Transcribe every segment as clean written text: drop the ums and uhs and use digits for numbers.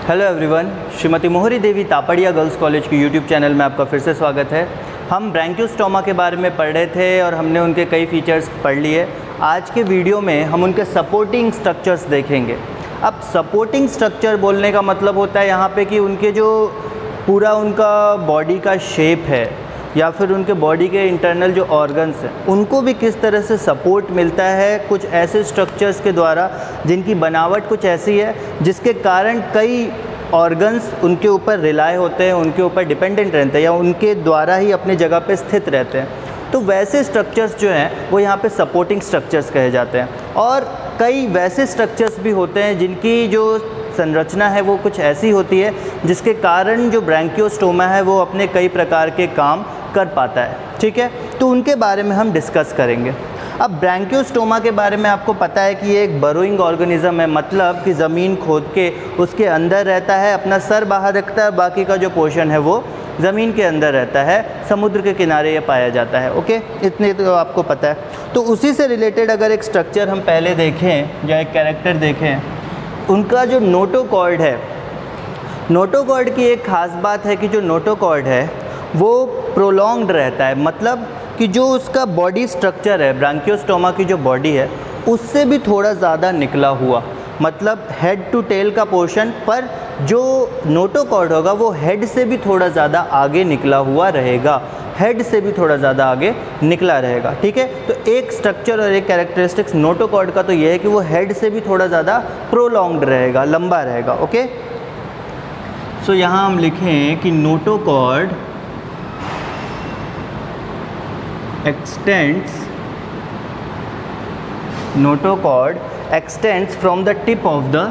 Hello everyone, Shrimati मोहरी देवी Tapadia girls college की YouTube channel में आपका फिर से स्वागत है। हम ब्रैंकियोस्टोमा के बारे में पढ़ रहे थे और हमने उनके कई फीचर्स पढ़ लिए। आज के वीडियो में हम उनके सपोर्टिंग स्ट्रक्चर्स देखेंगे। अब सपोर्टिंग स्ट्रक्चर बोलने का मतलब होता है यहाँ पे कि उनके जो पूरा उनका बॉडी का शेप है या फिर उनके बॉडी के इंटरनल जो ऑर्गन्स हैं उनको भी किस तरह से सपोर्ट मिलता है कुछ ऐसे स्ट्रक्चर्स के द्वारा जिनकी बनावट कुछ ऐसी है जिसके कारण कई ऑर्गन्स उनके ऊपर रिलाय होते हैं, उनके ऊपर डिपेंडेंट रहते हैं या उनके द्वारा ही अपनी जगह पे स्थित रहते हैं। तो वैसे स्ट्रक्चर्स जो हैं वो यहाँ पे सपोर्टिंग स्ट्रक्चर्स कहे जाते हैं। और कई वैसे स्ट्रक्चर्स भी होते हैं जिनकी जो संरचना है वो कुछ ऐसी होती है जिसके कारण जो ब्रैंकियोस्टोमा है वो अपने कई प्रकार के काम कर पाता है। ठीक है, तो उनके बारे में हम डिस्कस करेंगे। अब ब्रैंकियोस्टोमा के बारे में आपको पता है कि ये एक बरोइंग ऑर्गेनिज्म है, मतलब कि ज़मीन खोद के उसके अंदर रहता है, अपना सर बाहर रखता है, बाकी का जो पोर्शन है वो ज़मीन के अंदर रहता है, समुद्र के किनारे ये पाया जाता है। ओके, इतने तो आपको पता है। तो उसी से रिलेटेड अगर एक स्ट्रक्चर हम पहले देखें या एक कैरेक्टर देखें, उनका जो नोटोकॉर्ड है, नोटोकॉर्ड की एक ख़ास बात है कि जो नोटोकॉर्ड है वो प्रोलॉन्ग्ड रहता है, मतलब कि जो उसका बॉडी स्ट्रक्चर है, ब्रैंकियोस्टोमा की जो बॉडी है उससे भी थोड़ा ज़्यादा निकला हुआ, मतलब हेड टू टेल का पोर्शन, पर जो नोटोकॉर्ड होगा वो हेड से भी थोड़ा ज़्यादा आगे निकला हुआ रहेगा, हेड से भी थोड़ा ज़्यादा आगे निकला रहेगा। ठीक है, तो एक स्ट्रक्चर और एक कैरेक्टरिस्टिक्स नोटोकॉर्ड का तो ये है कि वो हेड से भी थोड़ा ज़्यादा प्रोलॉन्ग्ड रहेगा, लंबा रहेगा। ओके, सो यहाँ हम लिखें कि notochord extends from the tip of the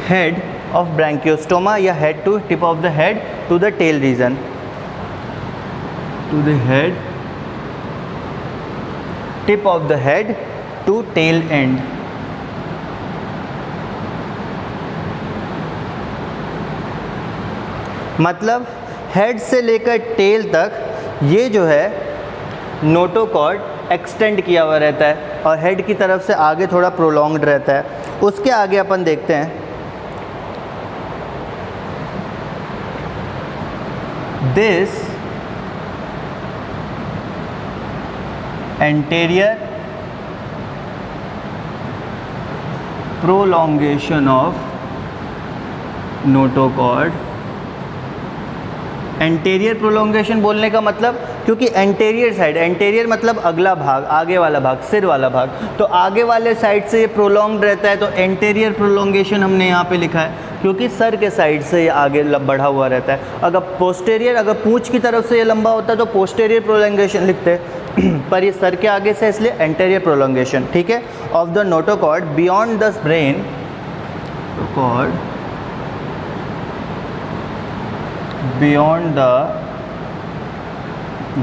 head of Branchiostoma या head to tip of the head to the tail region, to the head tip of the head to tail end। मतलब head से लेकर tell तक ये जो है notochord extend किया हुआ रहता है और हेड की तरफ से आगे थोड़ा प्रोलॉन्ग्ड रहता है। उसके आगे अपन देखते हैं this anterior prolongation of notochord. Anterior prolongation बोलने का मतलब, क्योंकि एंटीरियर साइड, एंटीरियर मतलब अगला भाग, आगे वाला भाग, सिर वाला भाग, तो आगे वाले साइड से ये प्रोलॉन्ग्ड रहता है, तो एंटीरियर प्रोलॉन्गेशन हमने यहाँ पे लिखा है क्योंकि सर के साइड से ये आगे बढ़ा हुआ रहता है। अगर पोस्टेरियर, अगर पूंछ की तरफ से ये लंबा होता है तो पोस्टेरियर प्रोलॉन्गेशन लिखते हैं पर ये सर के आगे से इसलिए एंटीरियर प्रोलॉन्गेशन। ठीक है, of the notochord beyond the brain, beyond the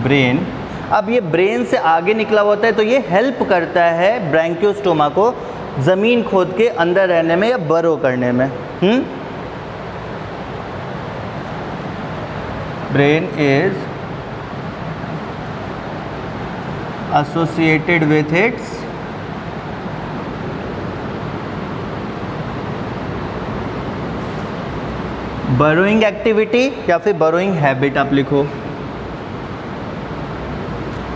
brain. अब ये ब्रेन से आगे निकला होता है तो ये हेल्प करता है ब्रैंकियोस्टोमा को ज़मीन खोद के अंदर रहने में या बरो करने में। Brain is associated with its burrowing activity या फिर बरोइंग हैबिट आप लिखो,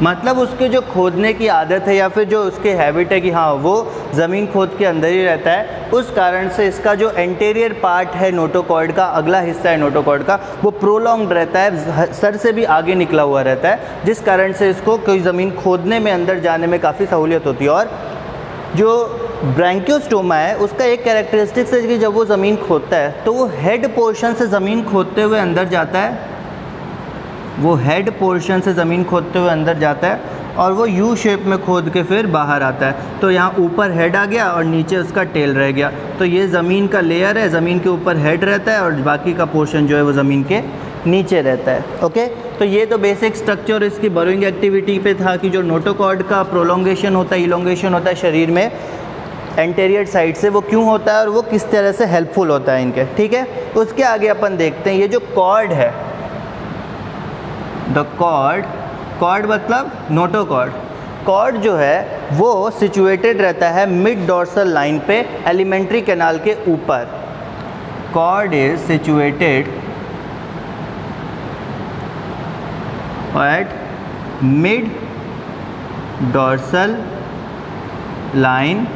मतलब उसके जो खोदने की आदत है या फिर जो उसके हैबिट है कि हाँ वो ज़मीन खोद के अंदर ही रहता है, उस कारण से इसका जो एंटीरियर पार्ट है नोटोकॉर्ड का, अगला हिस्सा है नोटोकॉर्ड का, वो प्रोलॉन्ग्ड रहता है, सर से भी आगे निकला हुआ रहता है, जिस कारण से इसको कोई ज़मीन खोदने में अंदर जाने में काफ़ी सहूलियत होती है। और जो ब्रैंकियोस्टोमा है उसका एक कैरेक्टरिस्टिक्स है कि जब वो ज़मीन खोदता है तो वो हेड पोर्शन से ज़मीन खोदते हुए अंदर जाता है, वो हेड पोर्शन से ज़मीन खोदते हुए अंदर जाता है और वो यू शेप में खोद के फिर बाहर आता है। तो यहाँ ऊपर हेड आ गया और नीचे उसका टेल रह गया, तो ये ज़मीन का लेयर है, ज़मीन के ऊपर हेड रहता है और बाकी का पोर्शन जो है वो ज़मीन के नीचे रहता है। ओके, तो ये तो बेसिक स्ट्रक्चर इसकी बरोइंग एक्टिविटी पे था कि जो नोटोकॉर्ड का प्रोलॉन्गेशन होता है, इलोंगेशन होता है शरीर में एंटीरियर साइड से, वो क्यों होता है और वो किस तरह से हेल्पफुल होता है इनके। ठीक है, उसके आगे अपन देखते हैं ये जो कॉर्ड है, द कॉर्ड, कॉर्ड मतलब नोटोकॉर्ड, कॉर्ड जो है वो सिचुएटेड रहता है मिड डॉर्सल लाइन पे एलिमेंट्री कैनाल के ऊपर। Cord is situated at mid dorsal line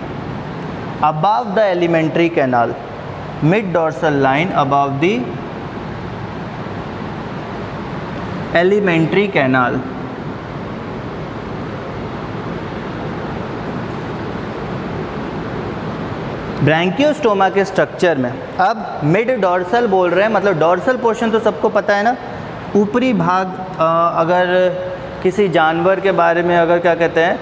above the elementary canal, mid dorsal line above the elementary canal. Branchiostoma के स्ट्रक्चर में अब मिड डॉर्सल बोल रहे हैं, मतलब डॉर्सल पोर्शन तो सबको पता है ना, ऊपरी भाग। अगर किसी जानवर के बारे में अगर क्या कहते हैं,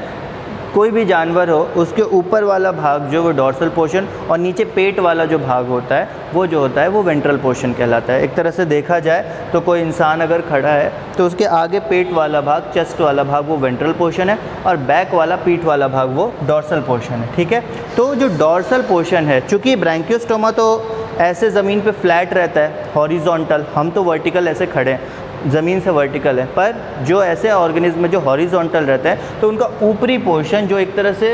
कोई भी जानवर हो उसके ऊपर वाला भाग जो वो डॉर्सल पोर्शन और नीचे पेट वाला जो भाग होता है वो जो होता है वो वेंट्रल पोर्शन कहलाता है। एक तरह से देखा जाए तो कोई इंसान अगर खड़ा है तो उसके आगे पेट वाला भाग, चेस्ट वाला भाग वो वेंट्रल पोर्शन है और बैक वाला पीठ वाला भाग वो डॉर्सल पोर्शन है। ठीक है, तो जो डॉर्सल पोर्शन है, चूँकि ब्रैंकियोस्टोमा तो ऐसे ज़मीन पे फ्लैट रहता है हॉरिजॉन्टल, हम तो वर्टिकल ऐसे खड़े हैं, ज़मीन से वर्टिकल है, पर जो ऐसे ऑर्गेनिज्म जो हॉरिजॉन्टल रहते हैं तो उनका ऊपरी पोर्शन जो एक तरह से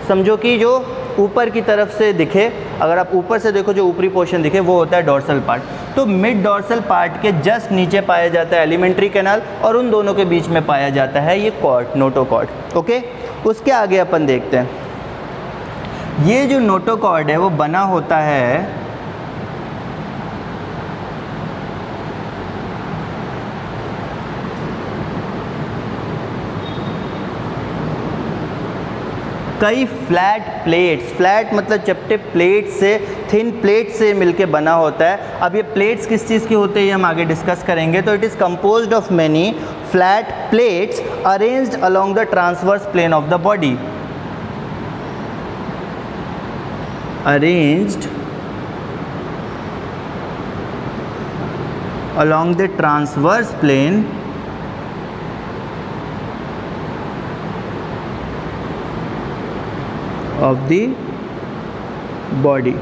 समझो कि जो ऊपर की तरफ से दिखे, अगर आप ऊपर से देखो जो ऊपरी पोर्शन दिखे वो होता है डॉर्सल पार्ट। तो मिड डॉर्सल पार्ट के जस्ट नीचे पाया जाता है एलिमेंट्री कैनाल और उन दोनों के बीच में पाया जाता है ये कॉर्ड, नोटोकॉर्ड। ओके, उसके आगे अपन देखते हैं, ये जो नोटोकॉर्ड है वो बना होता है कई फ्लैट प्लेट्स, फ्लैट मतलब चपटे प्लेट से, थिन प्लेट से मिलके बना होता है। अब ये प्लेट्स किस चीज़ की होते हैं ये हम आगे डिस्कस करेंगे। तो it is composed of many flat plates arranged along the transverse plane of the body, arranged along the transverse plane of the body।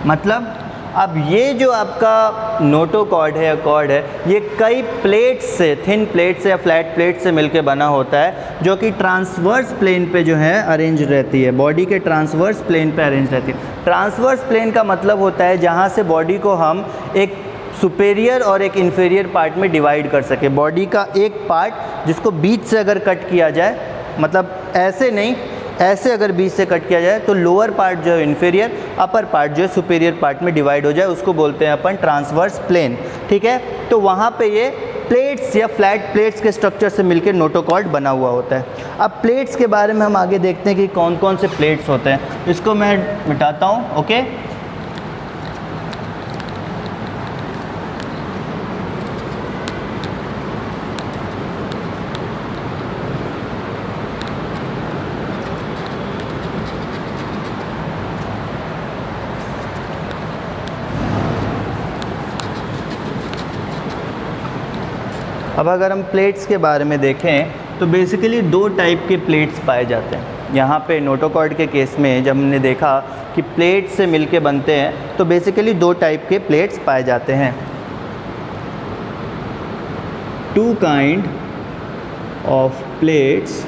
मतलब अब ये जो आपका नोटोकॉर्ड है, कॉर्ड है, ये कई प्लेट्स से, थिन प्लेट से या फ्लैट प्लेट से मिलके बना होता है जो कि ट्रांसवर्स प्लेन पे जो है अरेंज रहती है, बॉडी के ट्रांसवर्स प्लेन पे अरेंज रहती है। ट्रांसवर्स प्लेन का मतलब होता है जहाँ से बॉडी को हम एक सुपेरियर और एक इन्फीरियर पार्ट में डिवाइड कर सके। बॉडी का एक पार्ट जिसको बीच से अगर कट किया जाए, मतलब ऐसे नहीं, ऐसे अगर बीच से कट किया जाए तो लोअर पार्ट जो है इन्फीरियर, अपर पार्ट जो है सुपेरियर पार्ट में डिवाइड हो जाए, उसको बोलते हैं अपन ट्रांसवर्स प्लेन। ठीक है, तो वहाँ पे ये प्लेट्स या फ्लैट प्लेट्स के स्ट्रक्चर से मिलकर नोटोकॉर्ड बना हुआ होता है। अब प्लेट्स के बारे में हम आगे देखते हैं कि कौन कौन से प्लेट्स होते हैं, इसको मैं मिटाता हूँ। ओके, अब अगर हम प्लेट्स के बारे में देखें तो बेसिकली दो टाइप के प्लेट्स पाए जाते हैं। यहाँ पे नोटोकॉर्ड के केस में जब हमने देखा कि प्लेट से मिलके बनते हैं तो बेसिकली दो टाइप के प्लेट्स पाए जाते हैं। Two kind of plates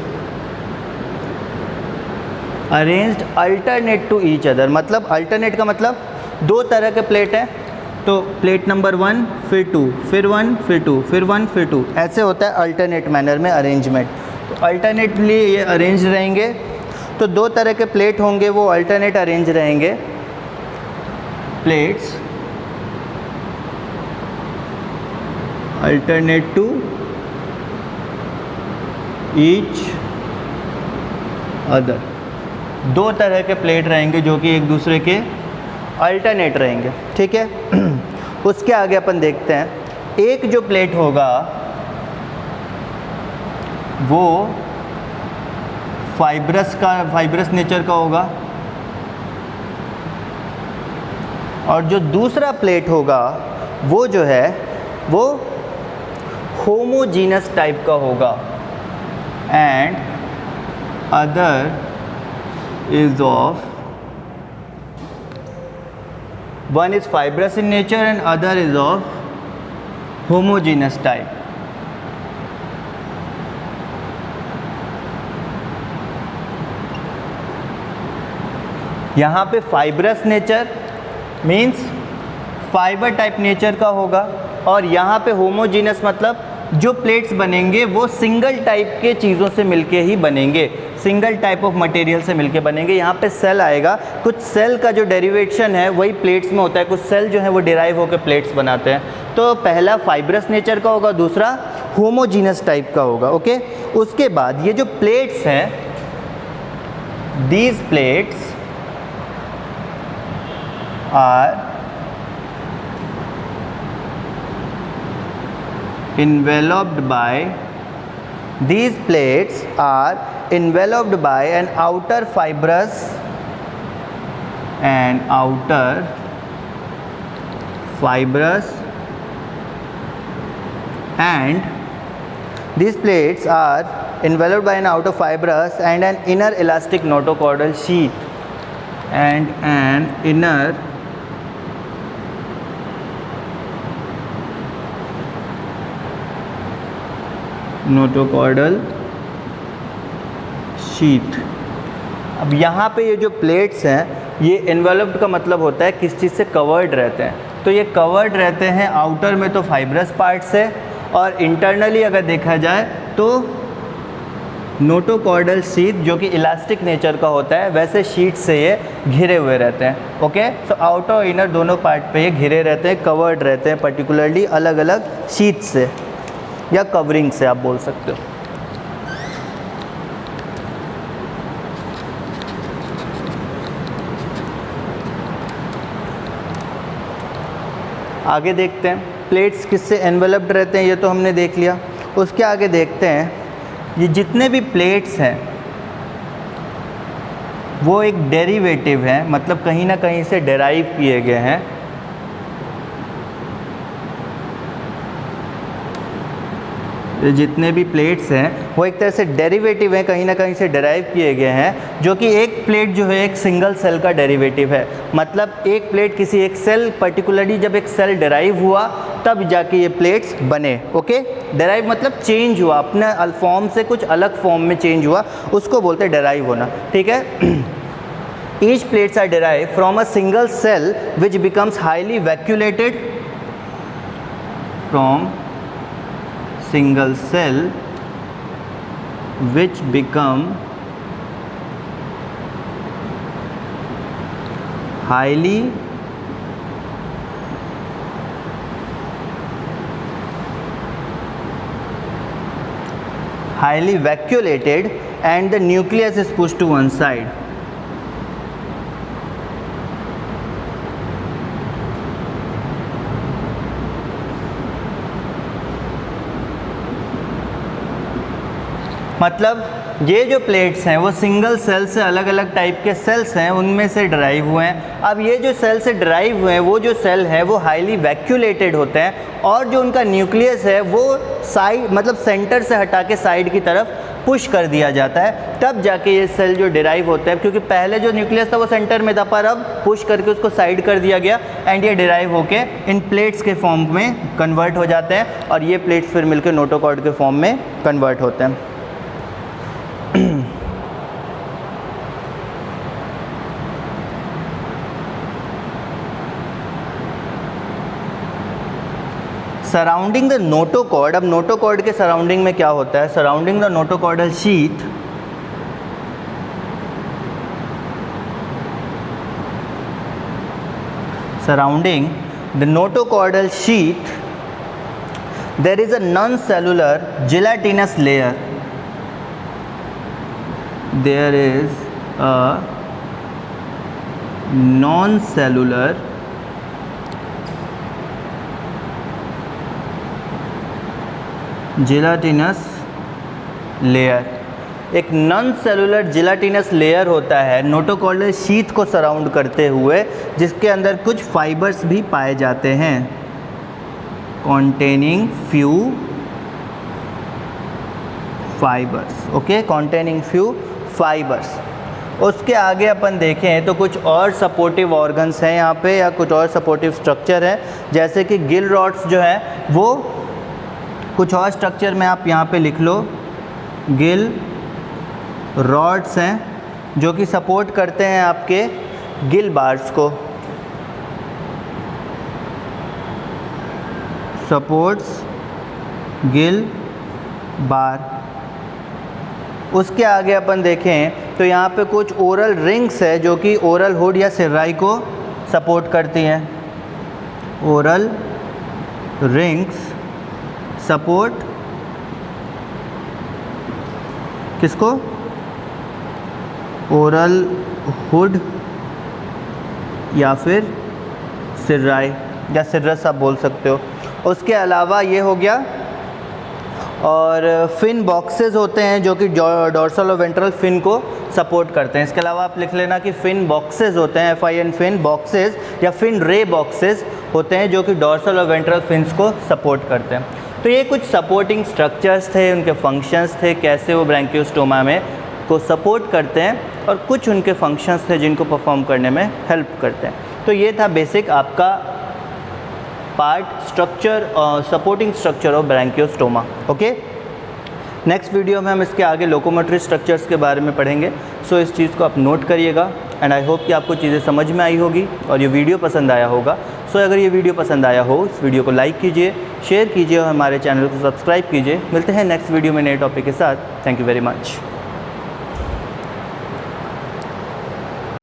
arranged alternate to each other. मतलब अल्टरनेट का मतलब दो तरह के प्लेट हैं, तो प्लेट नंबर 1 फिर 2 फिर 1 फिर 2 फिर 1 फिर 2, ऐसे होता है अल्टरनेट मैनर में अरेंजमेंट। तो अल्टरनेटली ये अरेंज रहेंगे, तो दो तरह के प्लेट होंगे वो अल्टरनेट अरेंज रहेंगे। Plates alternate to each other, दो तरह के प्लेट रहेंगे जो कि एक दूसरे के अल्टरनेट रहेंगे। ठीक है, उसके आगे अपन देखते हैं, एक जो प्लेट होगा वो फाइब्रस नेचर का होगा और जो दूसरा प्लेट होगा वो जो है वो होमोजीनस टाइप का होगा। And other is of, one is fibrous in nature and other is of homogeneous type। यहाँ पे fibrous nature means fibre type nature का होगा, और यहाँ पे होमोजीनस मतलब जो प्लेट्स बनेंगे वो सिंगल टाइप के चीज़ों से मिलके ही बनेंगे, सिंगल टाइप ऑफ मटेरियल से मिलके बनेंगे। यहाँ पे सेल आएगा, कुछ सेल का जो डेरिवेशन है वही प्लेट्स में होता है, कुछ सेल जो है वो डिराइव होकर प्लेट्स बनाते हैं। तो पहला फाइब्रस नेचर का होगा, दूसरा होमोजीनस टाइप का होगा। ओके, उसके बाद ये जो प्लेट्स हैं, these plates are enveloped by, these plates are enveloped by an outer fibrous and these plates are enveloped by an outer fibrous and an inner elastic notochordal sheath and an inner notochordal sheath. अब यहाँ पे ये जो plates हैं ये enveloped का मतलब होता है किस चीज़ से कवर्ड रहते हैं, तो ये कवर्ड रहते हैं आउटर में तो फाइब्रस पार्ट से, और इंटरनली अगर देखा जाए तो नोटोकॉर्डल शीथ जो कि इलास्टिक नेचर का होता है वैसे शीट से ये घिरे हुए रहते हैं। ओके, सो आउटर और इनर दोनों पार्ट पे ये घिरे रहते हैं, कवर्ड रहते हैं, पर्टिकुलरली अलग अलग शीट से या कवरिंग से आप बोल सकते हो। आगे देखते हैं प्लेट्स किससे एनवेलप्ड रहते हैं, ये तो हमने देख लिया। उसके आगे देखते हैं ये जितने भी प्लेट्स हैं वो एक डेरिवेटिव हैं, मतलब कहीं ना कहीं से डेराइव किए गए हैं। ये जितने भी प्लेट्स हैं वो एक तरह से डेरिवेटिव हैं, कहीं ना कहीं से डेराइव किए गए हैं, जो कि एक प्लेट जो है एक सिंगल सेल का डेरिवेटिव है। मतलब एक प्लेट किसी एक सेल, पर्टिकुलरली जब एक सेल डेराइव हुआ तब जाके ये प्लेट्स बने। ओके, डेराइव मतलब चेंज हुआ, अपने फॉर्म से कुछ अलग फॉर्म में चेंज हुआ, उसको बोलते हैं डेराइव होना। ठीक है, each plates are derive from a single cell which becomes highly vacuolated from single cell which become highly vacuolated and the nucleus is pushed to one side. मतलब ये जो प्लेट्स हैं वो सिंगल सेल से अलग अलग टाइप के sales हैं उनमें से ड्राइव हुए हैं। अब ये जो सेल से ड्राइव हुए हैं वो जो सेल है वो हाईली वैक्यूलेटेड होते हैं, और जो उनका न्यूक्लियस है वो साइड मतलब सेंटर से हटा के साइड की तरफ पुश कर दिया जाता है, तब जाके ये सेल जो डिराइव होते हैं। क्योंकि पहले जो न्यूक्लियस था वो सेंटर में था, पर अब पुश करके उसको साइड कर दिया गया एंड ये डिराइव होके इन प्लेट्स के फॉर्म में कन्वर्ट हो जाते हैं, और ये प्लेट्स फिर मिलकर नोटोकॉर्ड के फॉर्म में कन्वर्ट होते हैं। सराउंडिंग द नोटोकॉर्ड, अब नोटोकॉर्ड के सराउंडिंग में क्या होता है? Surrounding the notochordal sheath surrounding the notochordal sheath there is a non-cellular gelatinous layer. There is a non-cellular gelatinous layer. एक नॉन सेलुलर जिलाटिनस लेयर होता है नोटोकॉर्डल शीथ को सराउंड करते हुए, जिसके अंदर कुछ फाइबर्स भी पाए जाते हैं, containing few fibres. Okay, containing few fibres. उसके आगे अपन देखें तो कुछ और सपोर्टिव ऑर्गन्स हैं यहाँ पे, या कुछ और सपोर्टिव स्ट्रक्चर है, जैसे कि गिल रॉड्स जो है वो कुछ और स्ट्रक्चर में आप यहाँ पे लिख लो, गिल रॉड्स हैं जो कि सपोर्ट करते हैं आपके गिल बार्स को, सपोर्ट्स गिल बार। उसके आगे अपन देखें तो यहाँ पे कुछ ओरल रिंग्स है जो कि ओरल हुड या सिर्राई को सपोर्ट करती हैं। ओरल रिंग्स सपोर्ट किसको? ओरल हुड या फिर सिर्राई या सिर्रस आप बोल सकते हो। उसके अलावा ये हो गया, और फिन बॉक्सेस होते हैं जो कि डोर्सल और वेंट्रल फिन को सपोर्ट करते हैं। इसके अलावा आप लिख लेना कि फिन बॉक्सेस होते हैं, FIN फिन बॉक्सेस या फिन रे बॉक्सेस होते हैं जो कि डोर्सल और वेंट्रल फिन्स को सपोर्ट करते हैं। तो ये कुछ सपोर्टिंग स्ट्रक्चर्स थे, उनके फंक्शंस थे, कैसे वो ब्रैंकियोस्टोमा में को सपोर्ट करते हैं, और कुछ उनके फंक्शंस थे जिनको परफॉर्म करने में हेल्प करते हैं। तो ये था बेसिक आपका पार्ट स्ट्रक्चर और supporting structure of Branchiostoma. Okay, next video में हम इसके आगे लोकोमोटरी स्ट्रक्चर्स के बारे में पढ़ेंगे। सो इस चीज़ को आप नोट करिएगा, एंड आई होप कि आपको चीज़ें समझ में आई होगी और ये वीडियो पसंद आया होगा। सो अगर ये वीडियो पसंद आया हो, इस वीडियो को लाइक कीजिए, शेयर कीजिए और हमारे चैनल को सब्सक्राइब कीजिए। मिलते हैं नेक्स्ट वीडियो में नए टॉपिक के साथ। Thank you very much.